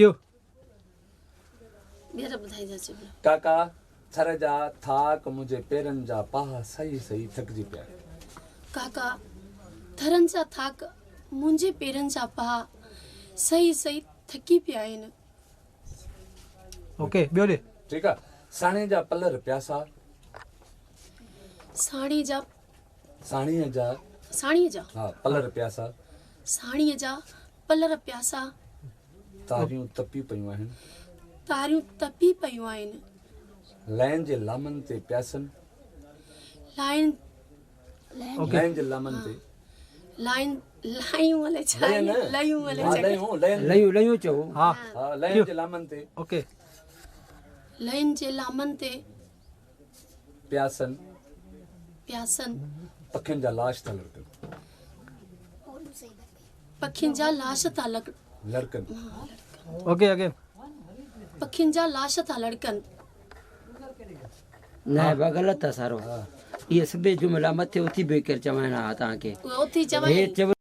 क्यों मेरा बधाई जा चुका काका थर जा थाक मुझे पेरन जा पाह सही सही थक जी पिया काका थरन जा थाक मुंहिंजे पेरनि जा पहा सही सही थकी पिया आहिनि ओके ॿियो ॾे ठीक है साणे जा पलर प्यासा साड़ीअ जा साणीअ जा हा पलर प्यासा साड़ीअ जा पलर प्यासा तारियूं तपी पयूं आहिनि तारियूं तपी पयूं आहिनि लैन जे लामन ते प्यासन लाइन लैन जे लामन ते लाइन लायूं अलाए छा लय न? लयूं हा अलाए लयूं लैन लयूं लयूं चओ हाँ हा लैन जे लामन ते ओके लाइन जे लामन ते प्यासन प्यासन पखियुनि जा लाश था लड़कनि पखियुनि जा लाश था लड़कनि ओके अगेन पखियुनि जा लाश था लड़कनि न बा ग़लति आहे सारो इहे सभई जुमिला मथे उथी बीही करे चवाइणा हुआ तव्हांखे उहे उथी चवनि हे चव